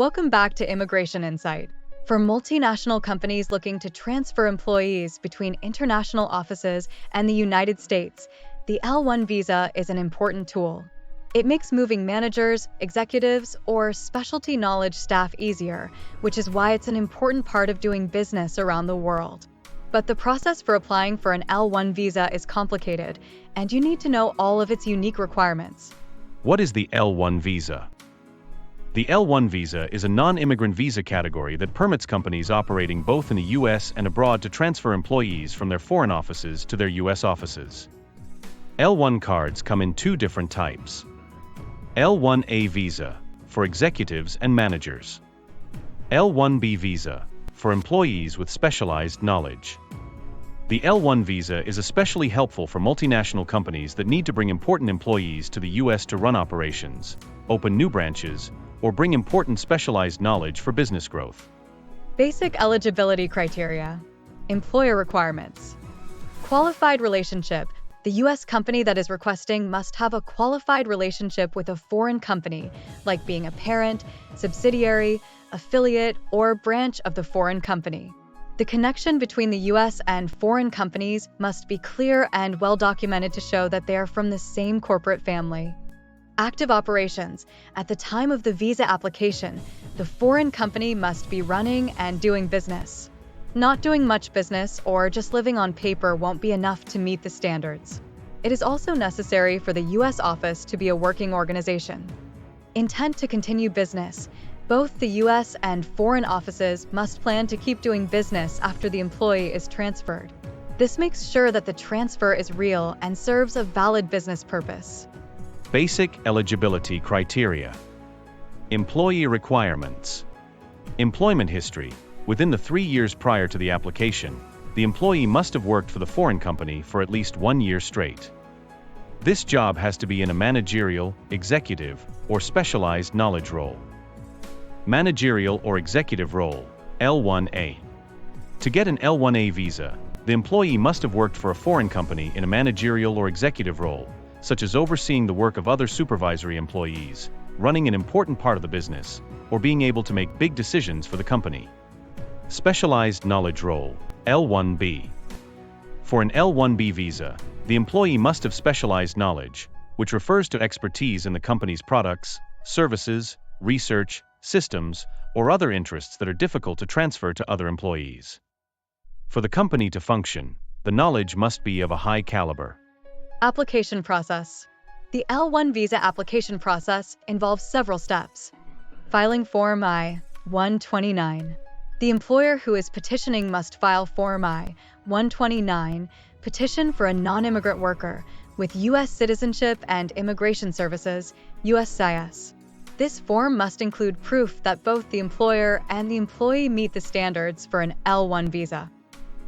Welcome back to Immigration Insight. For multinational companies looking to transfer employees between international offices and the United States, the L1 visa is an important tool. It makes moving managers, executives, or specialty knowledge staff easier, which is why it's an important part of doing business around the world. But the process for applying for an L1 visa is complicated, and you need to know all of its unique requirements. What is the L1 visa? The L1 visa is a non-immigrant visa category that permits companies operating both in the U.S. and abroad to transfer employees from their foreign offices to their U.S. offices. L1 cards come in two different types. L1A visa, for executives and managers. L1B visa, for employees with specialized knowledge. The L1 visa is especially helpful for multinational companies that need to bring important employees to the U.S. to run operations, open new branches, or bring important specialized knowledge for business growth. Basic eligibility criteria. Employer requirements. Qualified relationship. The U.S. company that is requesting must have a qualified relationship with a foreign company, like being a parent, subsidiary, affiliate, or branch of the foreign company. The connection between the U.S. and foreign companies must be clear and well documented to show that they are from the same corporate family. Active operations. At the time of the visa application, the foreign company must be running and doing business. Not doing much business or just living on paper won't be enough to meet the standards. It is also necessary for the U.S. office to be a working organization. Intent to continue business. Both the U.S. and foreign offices must plan to keep doing business after the employee is transferred. This makes sure that the transfer is real and serves a valid business purpose. Basic eligibility criteria. Employee requirements. Employment history. Within the 3 years prior to the application, the employee must have worked for the foreign company for at least 1 year straight. This job has to be in a managerial, executive, or specialized knowledge role. Managerial or executive role, L1A. To get an L1A visa, the employee must have worked for a foreign company in a managerial or executive role, such as overseeing the work of other supervisory employees, running an important part of the business, or being able to make big decisions for the company. Specialized knowledge role, L1B. For an L1B visa, the employee must have specialized knowledge, which refers to expertise in the company's products, services, research, systems, or other interests that are difficult to transfer to other employees. For the company to function, the knowledge must be of a high caliber. Application process. The L1 visa application process involves several steps. Filing Form I-129. The employer who is petitioning must file Form I-129, petition for a non-immigrant worker, with U.S. Citizenship and Immigration Services, USCIS. This form must include proof that both the employer and the employee meet the standards for an L1 visa.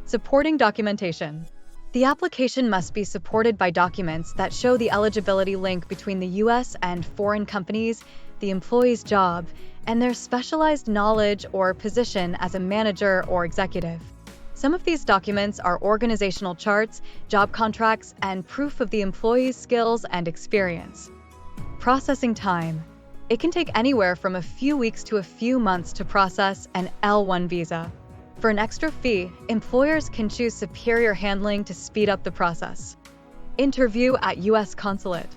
Supporting documentation. The application must be supported by documents that show the eligibility link between the U.S. and foreign companies, the employee's job, and their specialized knowledge or position as a manager or executive. Some of these documents are organizational charts, job contracts, and proof of the employee's skills and experience. Processing time. It can take anywhere from a few weeks to a few months to process an L1 visa. For an extra fee, employers can choose superior handling to speed up the process. Interview at U.S. consulate.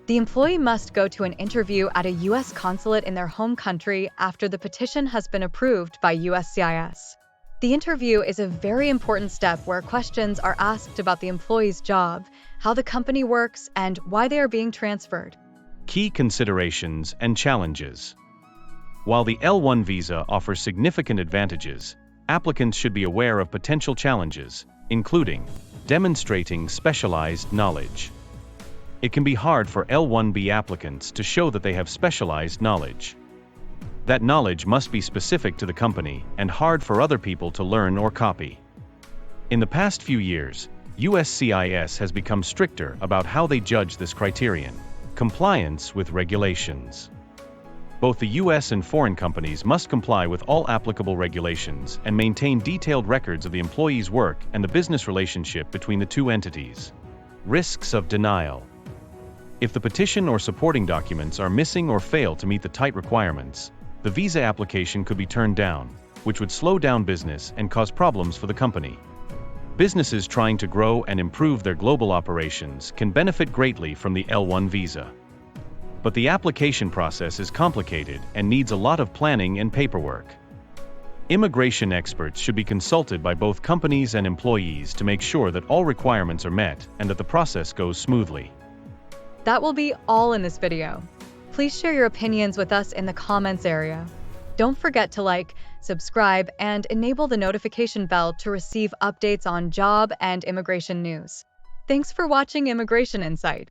The employee must go to an interview at a U.S. consulate in their home country after the petition has been approved by USCIS. The interview is a very important step where questions are asked about the employee's job, how the company works, and why they are being transferred. Key considerations and challenges. While the L1 visa offers significant advantages, applicants should be aware of potential challenges, including demonstrating specialized knowledge. It can be hard for L1B applicants to show that they have specialized knowledge. That knowledge must be specific to the company and hard for other people to learn or copy. In the past few years, USCIS has become stricter about how they judge this criterion. Compliance with regulations. Both the U.S. and foreign companies must comply with all applicable regulations and maintain detailed records of the employee's work and the business relationship between the two entities. Risks of denial. If the petition or supporting documents are missing or fail to meet the tight requirements, the visa application could be turned down, which would slow down business and cause problems for the company. Businesses trying to grow and improve their global operations can benefit greatly from the L1 visa. But the application process is complicated and needs a lot of planning and paperwork. Immigration experts should be consulted by both companies and employees to make sure that all requirements are met and that the process goes smoothly. That will be all in this video. Please share your opinions with us in the comments area. Don't forget to like, subscribe, and enable the notification bell to receive updates on job and immigration news. Thanks for watching Immigration Insight.